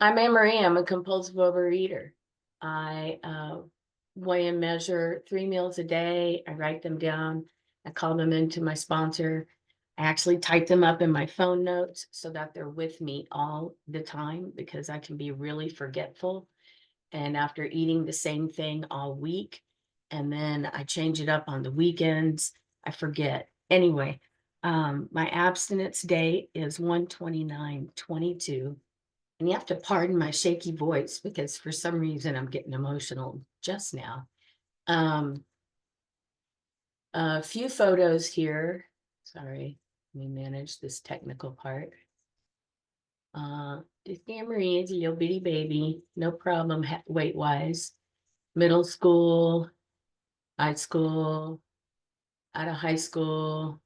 I'm Anne-Marie. I'm a compulsive overeater. I weigh and measure 3 meals a day. I write them down. I call them into my sponsor. I actually type them up in my phone notes so that they're with me all the time because I can be really forgetful. And after eating the same thing all week, and then I change it up on the weekends, I forget. Anyway, my abstinence date is 1/29/22. And you have to pardon my shaky voice because for some reason I'm getting emotional just now. Um, a few photos here. Sorry, let me manage this technical part. This Marie is a little bitty baby, no problem weight wise. Middle school, high school, out of high school.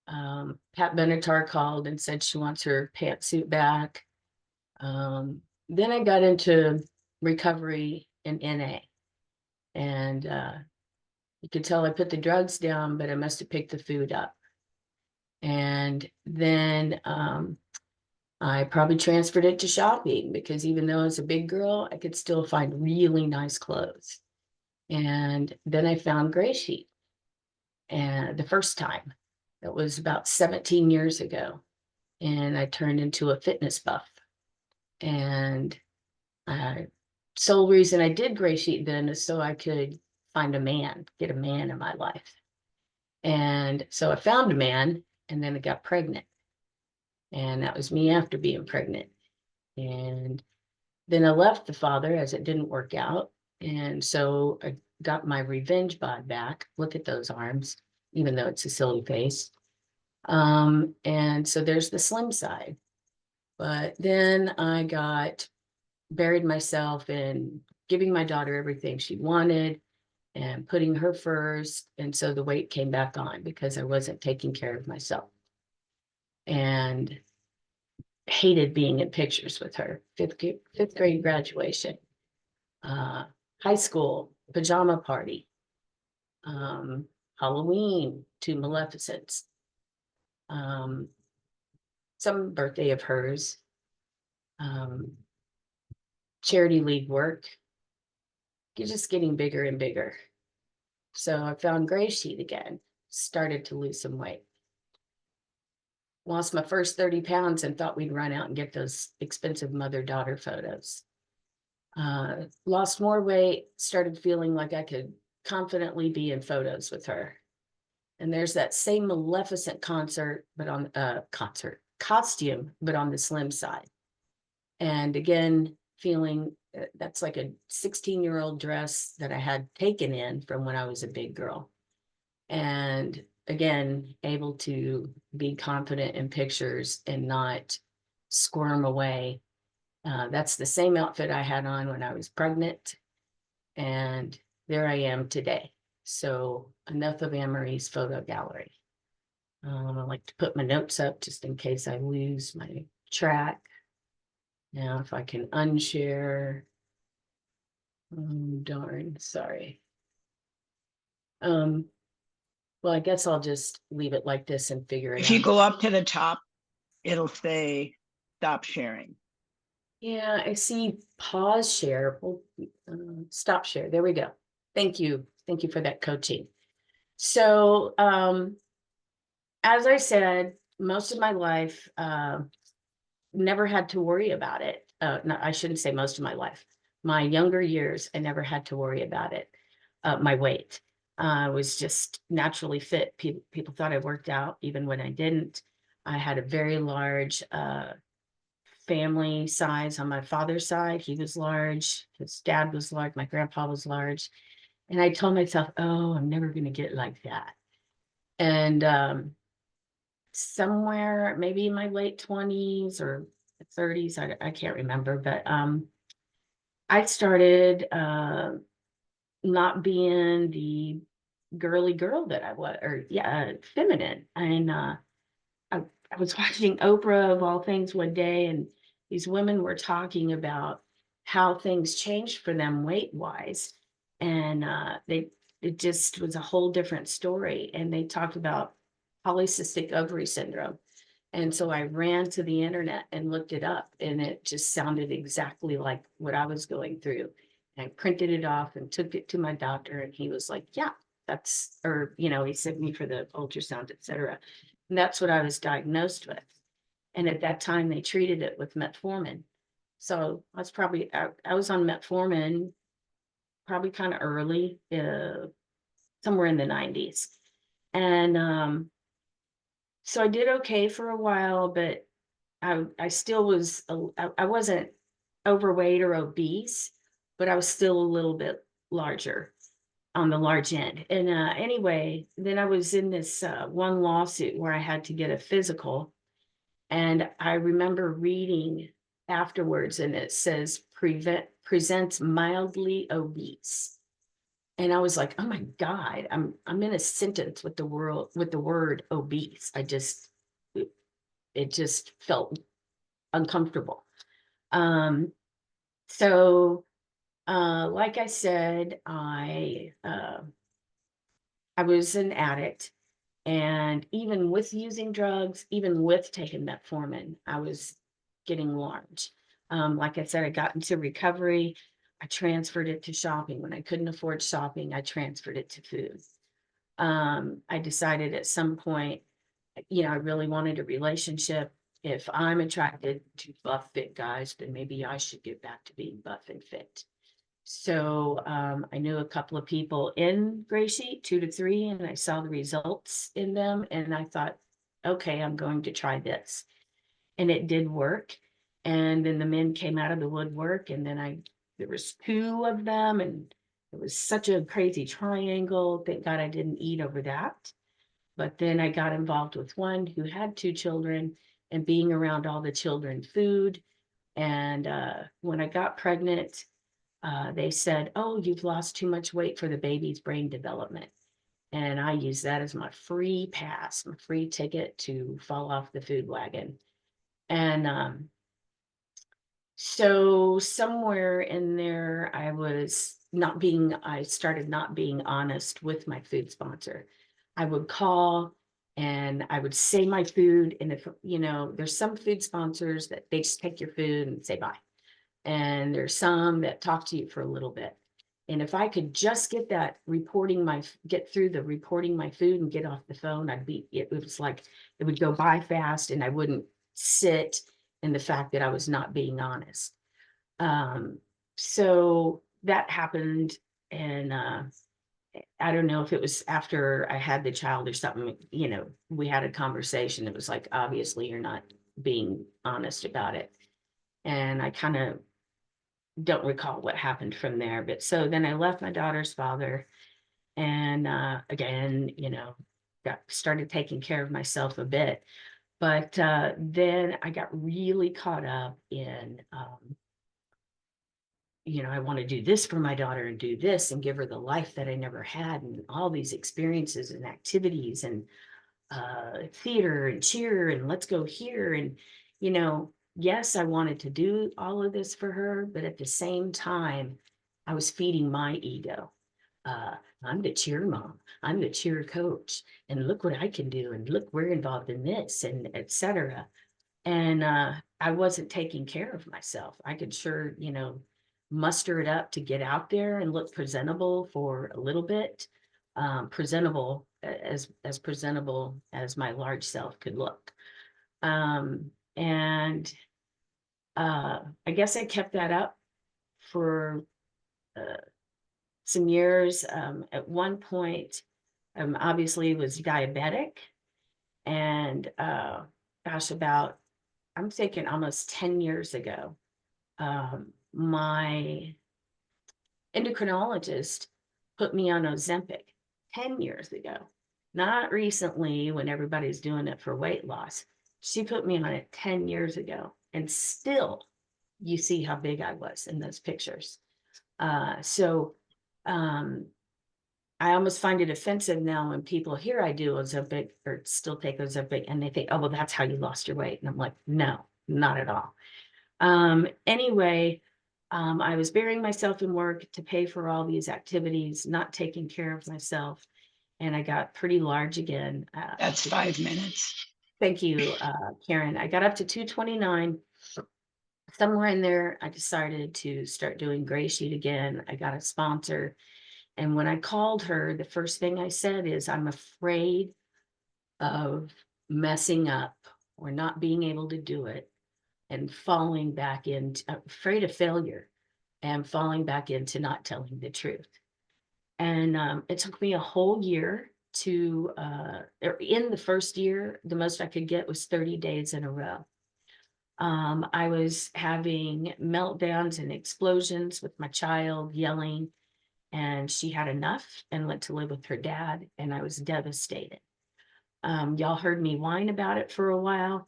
Pat Benatar called and said she wants her pantsuit back. Then I got into recovery in NA. And you could tell I put the drugs down, but I must have picked the food up. And then I probably transferred it to shopping because even though I was a big girl, I could still find really nice clothes. And then I found Gray Sheet, and the first time, that was about 17 years ago. And I turned into a fitness buff. And uh, sole reason I did Gray Sheet then is so I could find a man, get a man in my life. And so I found a man and then I got pregnant. And that was me after being pregnant. And then I left the father as it didn't work out. And so I got my revenge bod back. Look at those arms, even though it's a silly face. And so there's the slim side. But then I got buried myself in giving my daughter everything she wanted and putting her first. And so the weight came back on because I wasn't taking care of myself. And hated being in pictures with her. Fifth grade graduation, uh, high school pajama party, um, Halloween, two Maleficents, um, some birthday of hers, um, charity league work. You're just getting bigger and bigger. So I found Gray Sheet again, started to lose some weight. Lost my first 30 pounds and thought we'd run out and get those expensive mother-daughter photos. Lost more weight, started feeling like I could confidently be in photos with her. And there's that same Maleficent concert, but on concert costume, but on the slim side. And again, feeling that's like a 16-year-old dress that I had taken in from when I was a big girl. And again, able to be confident in pictures and not squirm away. That's the same outfit I had on when I was pregnant. And there I am today. So enough of Anne-Marie's photo gallery. I like to put my notes up just in case I lose my track. Now, if I can unshare, darn, sorry. Um, well, I guess I'll just leave it like this and figure it If you out. go up to the top, it'll say stop sharing. Yeah, I see pause share. Well, stop share. There we go. Thank you. Thank you for that coaching. So, as I said, most of my life, never had to worry about it. No, I shouldn't say most of my life. My younger years, I never had to worry about it. My weight. I was just naturally fit. People thought I worked out even when I didn't. I had a very large family size on my father's side. He was large. His dad was large. My grandpa was large. And I told myself, oh, I'm never going to get like that. And somewhere maybe in my late 20s or 30s, I can't remember, but I started not being the girly girl that I was, or yeah, feminine. And I, I was watching Oprah of all things one day, and these women were talking about how things changed for them weight wise. And it just was a whole different story. And they talked about polycystic ovary syndrome. And so I ran to the internet and looked it up, and it just sounded exactly like what I was going through. And I printed it off and took it to my doctor, and he was like, yeah, that's, or, he sent me for the ultrasound, et cetera. And that's what I was diagnosed with. And at that time, they treated it with metformin. So I was on metformin probably kind of early, somewhere in the 90s. And so I did okay for a while, but I still was, I wasn't overweight or obese, but I was still a little bit larger on the large end. And anyway, then I was in this one lawsuit where I had to get a physical. And I remember reading afterwards, and it says presents mildly obese. And I was like, oh my God, I'm in a sentence with the word obese. It just felt uncomfortable. Um, so like I said, I was an addict, and even with using drugs, even with taking metformin, I was getting large. Like I said, I got into recovery. I transferred it to shopping. When I couldn't afford shopping, I transferred it to food. I decided at some point, I really wanted a relationship. If I'm attracted to buff fit guys, then maybe I should get back to being buff and fit. So I knew a couple of people in Gray Sheet, 2 to 3, and I saw the results in them, and I thought, okay, I'm going to try this. And it did work. And then the men came out of the woodwork, and then there was 2 of them, and it was such a crazy triangle. Thank God I didn't eat over that. But then I got involved with one who had 2 children, and being around all the children food. And when I got pregnant, they said, oh, you've lost too much weight for the baby's brain development. And I used that as my free pass, my free ticket to fall off the food wagon. And so somewhere in there, I started not being honest with my food sponsor. I would call and I would say my food. And if, there's some food sponsors that they just take your food and say bye. And there's some that talk to you for a little bit. And if I could just get get through the reporting my food and get off the phone, it was like, it would go by fast, and I wouldn't sit in the fact that I was not being honest. So that happened. And I don't know if it was after I had the child or something, we had a conversation. It was like, obviously you're not being honest about it. And I kind of don't recall what happened from there. But so then I left my daughter's father, and again, started taking care of myself a bit. But then I got really caught up in, I want to do this for my daughter and do this and give her the life that I never had, and all these experiences and activities, and theater and cheer, and let's go here. And, yes, I wanted to do all of this for her, but at the same time, I was feeding my ego. Uh, I'm the cheer mom, I'm the cheer coach, and look what I can do, and look, we're involved in this, and etc. And I wasn't taking care of myself. I could sure, muster it up to get out there and look presentable for a little bit, presentable as presentable as my large self could look. And I guess I kept that up for uh, some years. At one point, obviously was diabetic, and gosh, I'm thinking almost 10 years ago, my endocrinologist put me on Ozempic 10 years ago, not recently when everybody's doing it for weight loss. She put me on it 10 years ago, and still you see how big I was in those pictures. So I almost find it offensive now when people hear I do Ozempic or still take Ozempic, and they think, oh, well, that's how you lost your weight. And I'm like, no, not at all. Anyway, I was burying myself in work to pay for all these activities, not taking care of myself. And I got pretty large again. That's 5 minutes. Thank you, Karen. I got up to 229. Somewhere in there, I decided to start doing Gray Sheet again. I got a sponsor. And when I called her, the first thing I said is, I'm afraid of messing up or not being able to do it and falling back into, afraid of failure and falling back into not telling the truth. And it took me a whole year to, in the first year, the most I could get was 30 days in a row. I was having meltdowns and explosions with my child yelling, and she had enough and went to live with her dad, and I was devastated. Y'all heard me whine about it for a while.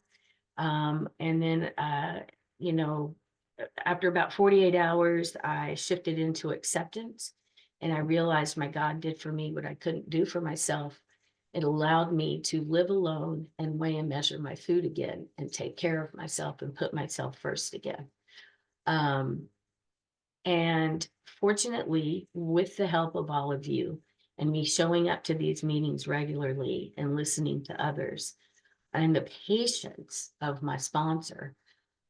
And then, you know, after about 48 hours, I shifted into acceptance, and I realized my God did for me what I couldn't do for myself. It allowed me to live alone and weigh and measure my food again and take care of myself and put myself first again. Um, and fortunately, with the help of all of you and me showing up to these meetings regularly and listening to others, and the patience of my sponsor,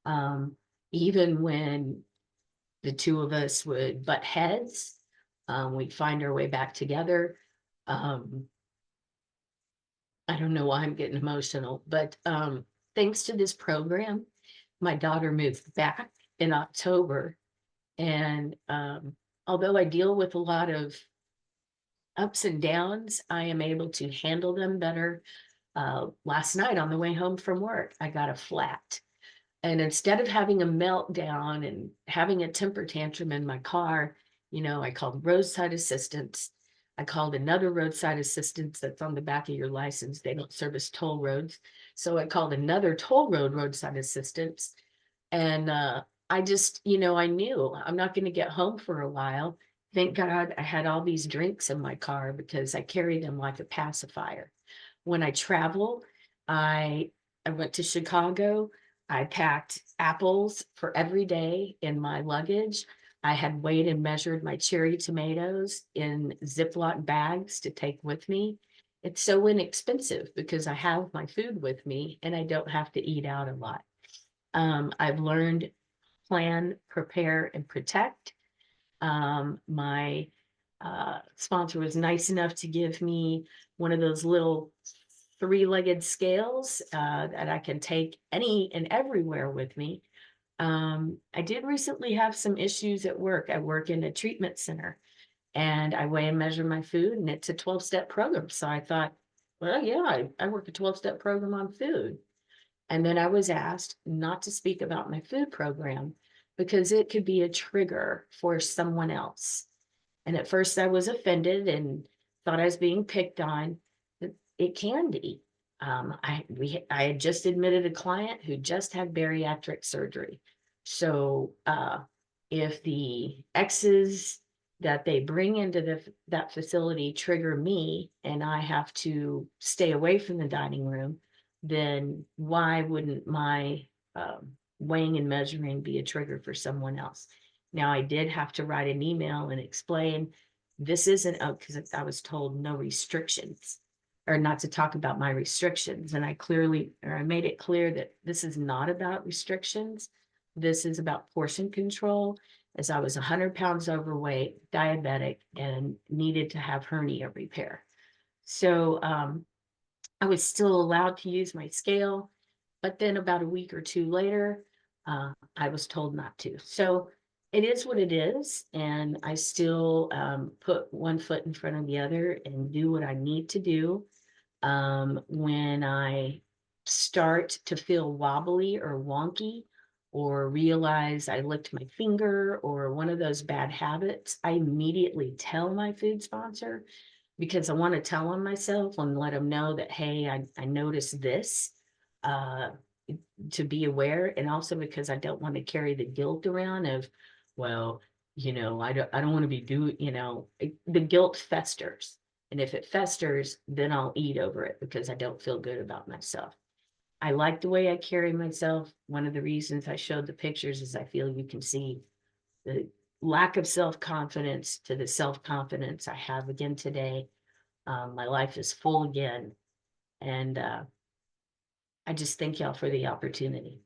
um, even when the two of us would butt heads, we'd find our way back together. Um, I don't know why I'm getting emotional, but thanks to this program, my daughter moved back in October. And although I deal with a lot of ups and downs, I am able to handle them better. Last night on the way home from work, I got a flat. And instead of having a meltdown and having a temper tantrum in my car, I called roadside assistance. I called another roadside assistance that's on the back of your license. They don't service toll roads. So I called another toll road roadside assistance. And I just, I knew I'm not going to get home for a while. Thank God I had all these drinks in my car because I carry them like a pacifier. When I travel, I I went to Chicago. I packed apples for every day in my luggage. I had weighed and measured my cherry tomatoes in Ziploc bags to take with me. It's so inexpensive because I have my food with me and I don't have to eat out a lot. I've learned plan, prepare, and protect. My sponsor was nice enough to give me one of those little three-legged scales that I can take any and everywhere with me. I did recently have some issues at work. I work in a treatment center and I weigh and measure my food, and it's a 12-step program. So I thought, well, yeah, I work a 12-step program on food. And then I was asked not to speak about my food program because it could be a trigger for someone else. And at first I was offended and thought I was being picked on. It can be. I had just admitted a client who just had bariatric surgery. So if the X's that they bring into that facility trigger me and I have to stay away from the dining room, then why wouldn't my weighing and measuring be a trigger for someone else? Now, I did have to write an email and explain this isn't, because I was told no restrictions or not to talk about my restrictions. And I made it clear that this is not about restrictions. This is about portion control, as I was 100 pounds overweight, diabetic, and needed to have hernia repair. So I was still allowed to use my scale, but then about a week or two later, I was told not to. So it is what it is, and I still put one foot in front of the other and do what I need to do. When I start to feel wobbly or wonky, or realize I licked my finger or one of those bad habits, I immediately tell my food sponsor because I want to tell on myself and let them know that, hey, I noticed this, uh, to be aware. And also because I don't want to carry the guilt around of, well, I don't want to be doing, the guilt festers. And if it festers, then I'll eat over it because I don't feel good about myself. I like the way I carry myself. One of the reasons I showed the pictures is I feel you can see the lack of self-confidence to the self-confidence I have again today. My life is full again. And I just thank y'all for the opportunity.